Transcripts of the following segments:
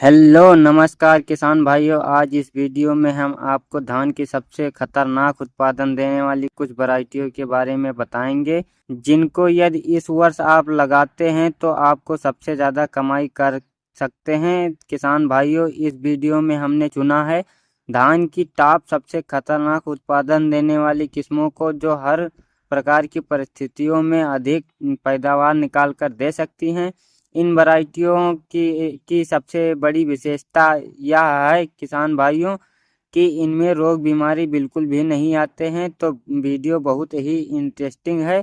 Hello नमस्कार किसान भाइयों। आज इस वीडियो में हम आपको धान की सबसे खतरनाक उत्पादन देने वाली कुछ वैरायटियों के बारे में बताएंगे, जिनको यदि इस वर्ष आप लगाते हैं तो आपको सबसे ज़्यादा कमाई कर सकते हैं। किसान भाइयों, इस वीडियो में हमने चुना है धान की टॉप सबसे खतरनाक उत्पादन देने वाली किस्मों को, जो हर प्रकार की परिस्थितियों में अधिक पैदावार निकाल कर दे सकती हैं। इन वैरायटियों की सबसे बड़ी विशेषता यह है किसान भाइयों कि इनमें रोग बीमारी बिल्कुल भी नहीं आते हैं। तो वीडियो बहुत ही इंटरेस्टिंग है।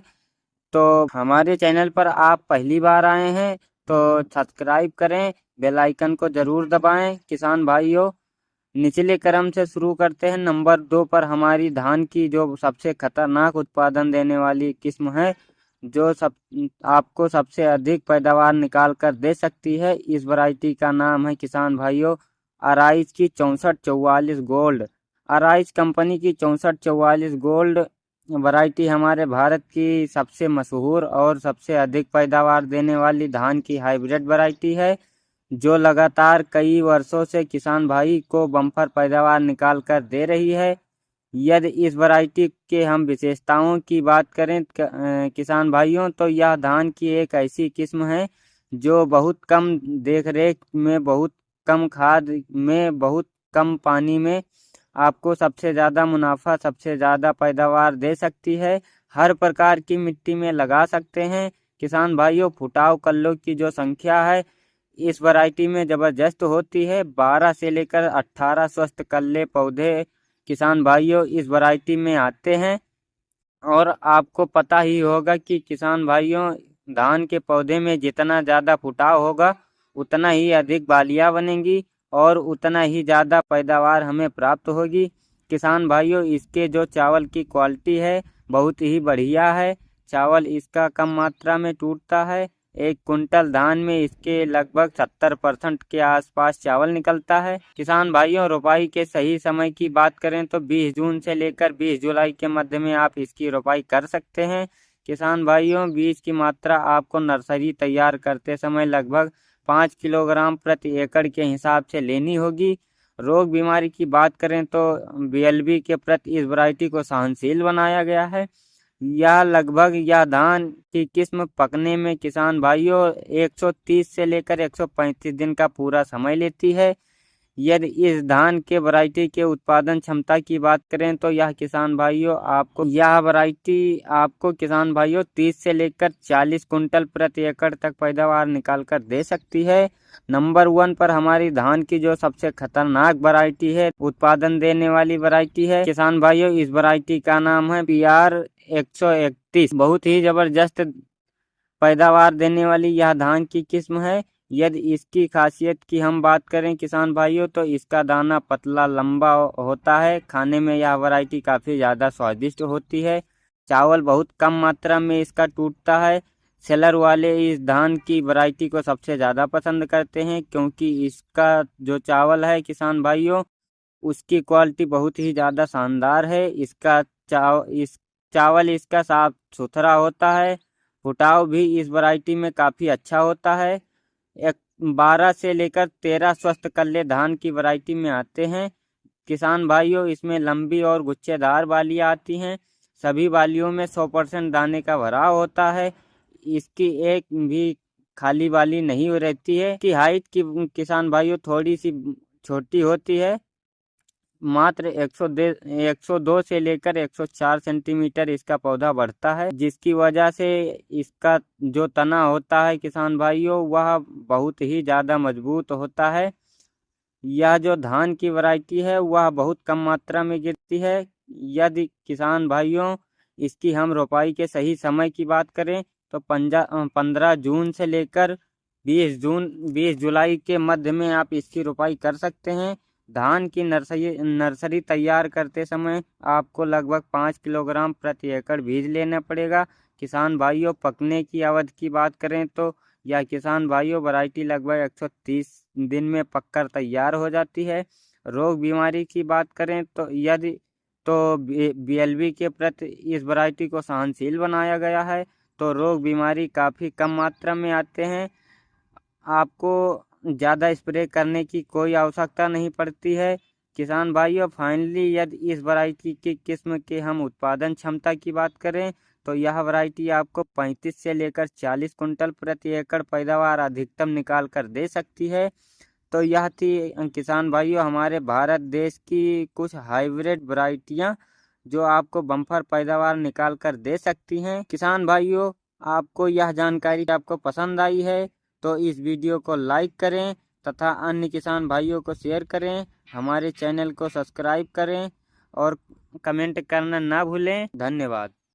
तो हमारे चैनल पर आप पहली बार आए हैं तो सब्सक्राइब करें, बेल आइकन को ज़रूर दबाएं। किसान भाइयों, निचले क्रम से शुरू करते हैं। नंबर 2 पर हमारी धान की जो सबसे खतरनाक उत्पादन देने वाली किस्म है, जो आपको सबसे अधिक पैदावार निकाल कर दे सकती है, इस वैरायटी का नाम है किसान भाइयों अराइज की 6444 गोल्ड। अराइज कंपनी की 6444 गोल्ड वैरायटी हमारे भारत की सबसे मशहूर और सबसे अधिक पैदावार देने वाली धान की हाइब्रिड वैरायटी है, जो लगातार कई वर्षों से किसान भाई को बम्पर पैदावार निकाल कर दे रही है। यदि इस वैरायटी के हम विशेषताओं की बात करें किसान भाइयों, तो यह धान की एक ऐसी किस्म है जो बहुत कम देखरेख में, बहुत कम खाद में, बहुत कम पानी में आपको सबसे ज़्यादा मुनाफा, सबसे ज़्यादा पैदावार दे सकती है। हर प्रकार की मिट्टी में लगा सकते हैं किसान भाइयों। फुटाव कल्लों की जो संख्या है इस वैरायटी में ज़बरदस्त होती है। 12 से लेकर 18 स्वस्थ कल्ले पौधे किसान भाइयों इस वैरायटी में आते हैं। और आपको पता ही होगा कि किसान भाइयों, धान के पौधे में जितना ज़्यादा फुटाव होगा उतना ही अधिक बालियाँ बनेंगी और उतना ही ज़्यादा पैदावार हमें प्राप्त होगी। किसान भाइयों, इसके जो चावल की क्वालिटी है बहुत ही बढ़िया है। चावल इसका कम मात्रा में टूटता है। 1 कुंटल धान में इसके लगभग 70% के आसपास चावल निकलता है। किसान भाइयों, रोपाई के सही समय की बात करें तो 20 जून से लेकर 20 जुलाई के मध्य में आप इसकी रोपाई कर सकते हैं। किसान भाइयों, बीज की मात्रा आपको नर्सरी तैयार करते समय लगभग 5 किलोग्राम प्रति एकड़ के हिसाब से लेनी होगी। रोग बीमारी की बात करें तो बीएलबी के प्रति इस वैरायटी को सहनशील बनाया गया है। यह धान की किस्म पकने में किसान भाइयों 130 से लेकर 135 दिन का पूरा समय लेती है। यदि इस धान के वैरायटी के उत्पादन क्षमता की बात करें तो यह वैरायटी आपको किसान भाइयों 30 से लेकर 40 कुंटल प्रति एकड़ तक पैदावार निकाल कर दे सकती है। नंबर 1 पर हमारी धान की जो सबसे खतरनाक वैरायटी है, उत्पादन देने वाली वैरायटी है किसान भाइयों, इस वैरायटी का नाम है PR 131। बहुत ही जबरदस्त पैदावार देने वाली यह धान की किस्म है। यदि इसकी खासियत की हम बात करें किसान भाइयों, तो इसका दाना पतला लंबा होता है। खाने में यह वैरायटी काफ़ी ज़्यादा स्वादिष्ट होती है। चावल बहुत कम मात्रा में इसका टूटता है। सेलर वाले इस धान की वैरायटी को सबसे ज़्यादा पसंद करते हैं, क्योंकि इसका जो चावल है किसान भाइयों, उसकी क्वालिटी बहुत ही ज़्यादा शानदार है। इस चावल इसका साफ सुथरा होता है। फुटाव भी इस वैरायटी में काफ़ी अच्छा होता है। 12 से लेकर 13 स्वस्थ कल्ले धान की वैरायटी में आते हैं किसान भाइयों। इसमें लंबी और गुच्छेदार बालियाँ आती हैं। सभी बालियों में 100% दाने का भराव होता है। इसकी एक भी खाली बाली नहीं रहती है। की हाइट की किसान भाइयों थोड़ी सी छोटी होती है। मात्र 102 से लेकर 104 सेंटीमीटर इसका पौधा बढ़ता है, जिसकी वजह से इसका जो तना होता है किसान भाइयों, वह बहुत ही ज़्यादा मजबूत होता है। यह जो धान की वैरायटी है वह बहुत कम मात्रा में गिरती है। यदि किसान भाइयों इसकी हम रोपाई के सही समय की बात करें तो 15 जून से लेकर 20 जुलाई के मध्य में आप इसकी रोपाई कर सकते हैं। धान की नर्सरी तैयार करते समय आपको लगभग 5 किलोग्राम प्रति एकड़ बीज लेना पड़ेगा। किसान भाइयों, पकने की अवधि की बात करें तो यह किसान भाइयों वैरायटी लगभग 130 दिन में पककर तैयार हो जाती है। रोग बीमारी की बात करें तो बीएलबी के प्रति इस वैरायटी को सहनशील बनाया गया है, तो रोग बीमारी काफ़ी कम मात्रा में आते हैं। आपको ज़्यादा स्प्रे करने की कोई आवश्यकता नहीं पड़ती है। किसान भाइयों, फाइनली यदि इस वैरायटी की किस्म के हम उत्पादन क्षमता की बात करें तो यह वैरायटी आपको 35 से लेकर 40 कुंटल प्रति एकड़ पैदावार अधिकतम निकाल कर दे सकती है। तो यह थी किसान भाइयों हमारे भारत देश की कुछ हाइब्रिड वैरायटियाँ जो आपको बम्पर पैदावार निकाल कर दे सकती हैं। किसान भाइयों, आपको यह जानकारी आपको पसंद आई है तो इस वीडियो को लाइक करें तथा अन्य किसान भाइयों को शेयर करें। हमारे चैनल को सब्सक्राइब करें और कमेंट करना ना भूलें। धन्यवाद।